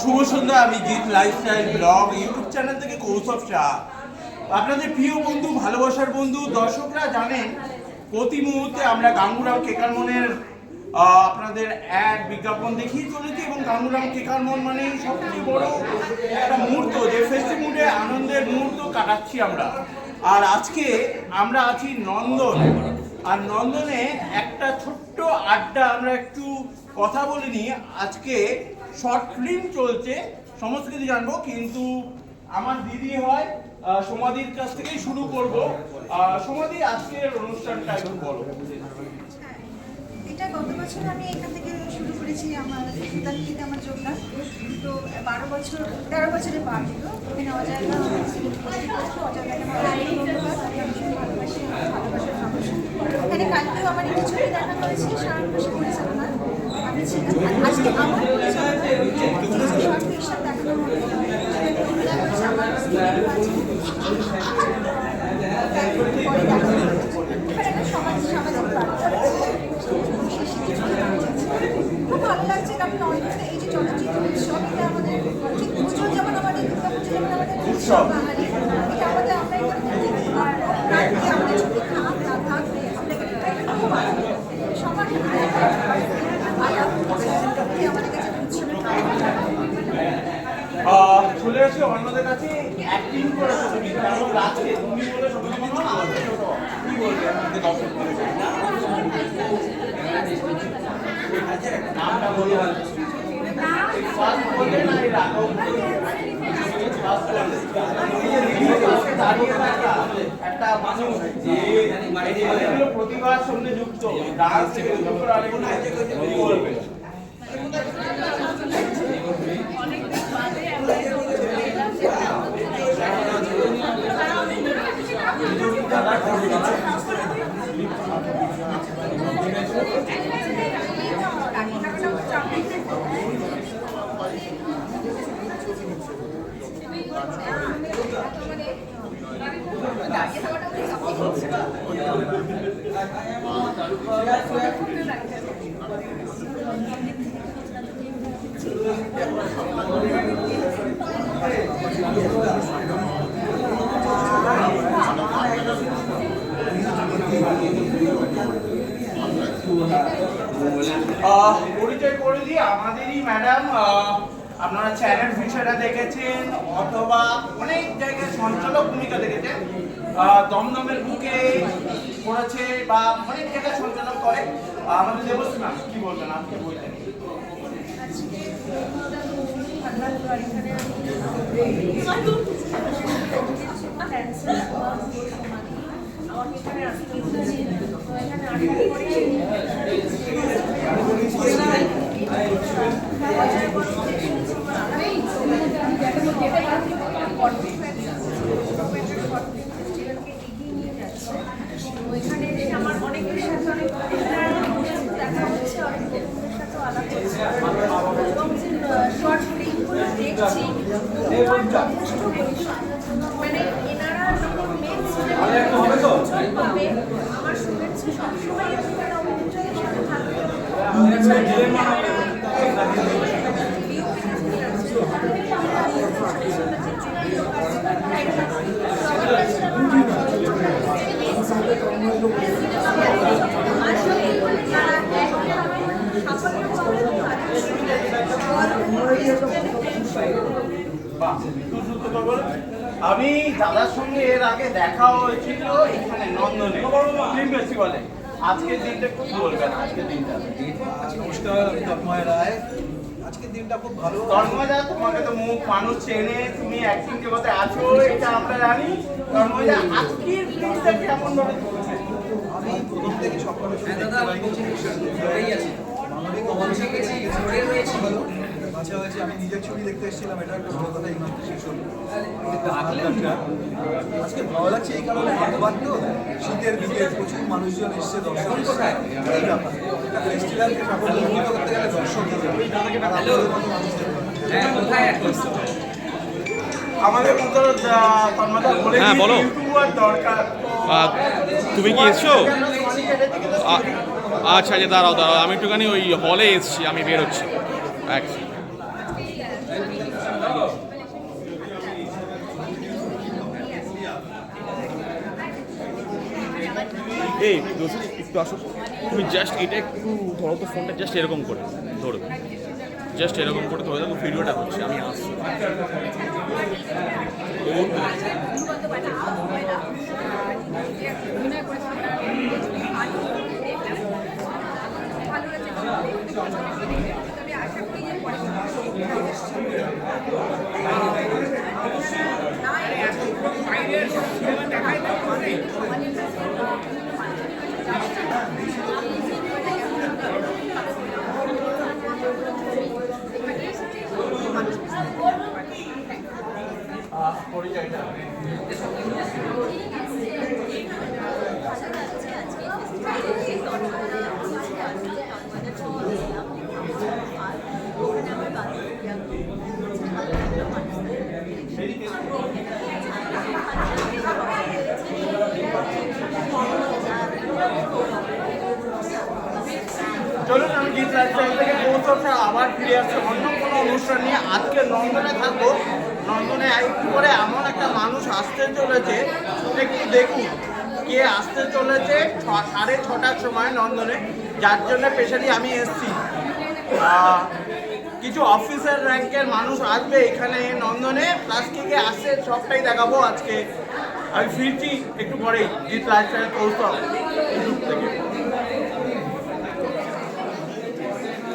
শুভ সন্ধ্যা। আমি Jeet lifestyle blog YouTube channel থেকে কৌশব শাহ। আপনাদের প্রিয় বন্ধু, ভালোবাসার বন্ধু, দর্শকরা জানেন প্রতি মুহূর্তে আমরা গাঙ্গুরাম কেকারমনের আপনাদের এক বিজ্ঞাপন দেখিয়ে চলেছি এবং গাঙ্গুরাম কেকারমন মানে সবচেয়ে বড় একটা মুহূর্ত, যে ফেস্টিভ মুডে আনন্দের মুহূর্ত কাটাচ্ছি আমরা। আর আজকে আমরা আছি নন্দন, আর নন্দনে একটা ছোট্ট আড্ডা, আমরা একটু কথা বলিনি। আজকে শর্ট ফিল্ম চলছে, সমস্ত কিছু জানবো, কিন্তু আমার দিদি হয় সমাধির কাছ থেকেই শুরু করব। সমাধি, আজকের অনুষ্ঠানটা একটু বলো। এটা গত বছর আমি এখান থেকে শুরু করেছি, আমার সুতানিতে আমার যোগদান। তো 13 বছরে পা দিল। এখানে অজায়গা অজায়গাকে ভালোবাসার মানুষ। এখানে কালকেও আমার একটি ছবি দেখা হয়েছে, শারণ বসে পরিচালনা। আমি ছিলাম আজকে আমার সাথে দেখানো হবে। আমার সামাজিক বার্তা খুব ভালো লাগছে। কারণ নন্দনে এই যে চলচ্চিত্র উৎসব, এটা আমাদের ঠিক পুজো যেমন আমাদের দুর্গা পুজো যেমন আমাদের উৎসব বাঙালি, এটা আমাদের আমরা এখানে আমাদের ছবি থাক না থাক খুব সবার আমাদের কাছে উৎসবের চলে আসে অন্যদের কাছে। অ্যাক্টিং করেছো তুমি, কারণ আজকে তুমি বলে সবাই কি বলবে আপনাদের দর্শক নামটা বলে একটা মানুষ যে প্রতিভার সঙ্গে যুক্ত, ডান্স থেকে বলবে। পরিচয় করে দিই, আমাদেরই ম্যাডাম। আপনারা চ্যানেল বিষয়টা দেখেছেন অথবা অনেক জায়গায় সঞ্চালক ভূমিকা দেখেছেন। দমদমের বুকে করেছে বা অনেক জায়গায় সঞ্চালক করে। আমাদের দেবশ্রী ম্যাম কি বলবেন আজকে বইটা নিয়ে? আমাকে এখানে আসতে হয়েছে, এখানে আসার পরে ওইখানে এসে আমার অনেকের সাথে অনেক দেখা হচ্ছে, অনেক বন্ধুদের সাথেও আলাপ হচ্ছে এবং শর্ট ফিল্মগুলো দেখছি যথেষ্ট মানে এনারা যখন মেন সিনেমা পাবে, আমার শুভেচ্ছা সবসময় আপনারা অভিযোগের সাথে থাকবে। আমি দাদার সঙ্গে এর আগে দেখা হয়েছিল এখানে নন্দনে ফিল্ম ফেস্টিভ্যালে। আজকের দিনটা কি বলবেন? আজকের দিনটা নমস্কার, আমি তন্ময় রায়। আজকের দিনটা খুব ভালো। তন্ময় দা, তোমাকে তো মুখ মানুষ চেনে, তুমি অ্যাক্টিং জগতে আছো, এটা আমরা জানি। তন্ময় দা, আজকের ফিল্মটা কেমন ভাবে চলছে? আমি প্রথম থেকে সকালে মাঝামাঝি আমি নিজের ছবি দেখতে এসেছিলাম, এটা একটা বড় কথা। এই মাত্র শেষ হলো। আজকে ভালো লাগছে এই কারণে, একবার তো শীতের দিকে প্রচুর মানুষজন এসছে, দর্শক এসছে। এই ব্যাপার একটা ফেস্টিভ্যালকে সাফল্যমণ্ডিত করতে গেলে দর্শক আমাদের মতো তন্ময়দা বলে ইউটিউবার দরকার। তুমি কি এসছো? আচ্ছা আচ্ছা দাঁড়াও দাঁড়াও, আমি একটুখানি ওই হলে এসেছি, আমি বেরোচ্ছি এক second। এই দোস্ত একটু আসো, তুমি জাস্ট এটা একটু ধরো তো ফোনটা, জাস্ট এরকম করে ধরো, জাস্ট এরকম করে ধরে দেখো ভিডিওটা হচ্ছে, আমি আসছি। চলুন আমি জিৎ লাইফস্টাইল থেকে কৌশলটা আবার ফিরে আসছি অন্য কোনো অনুষ্ঠান নিয়ে। আজকে নন্দনে থাকবো। নন্দনে একটু করে এমন একটা মানুষ আসতে চলেছে, একটু দেখুন কে আসতে চলেছে 6:30টার সময় নন্দনে, যার জন্য স্পেশালি আমি এসেছি। কিছু অফিসার র্যাঙ্কের মানুষ আসবে এখানে নন্দনে, প্লাস কে কে আসছে সবটাই দেখাবো আজকে। আমি ফিরছি একটু পরেই জিৎ লাইফস্টাইল কৌশল ইউটিউব থেকে।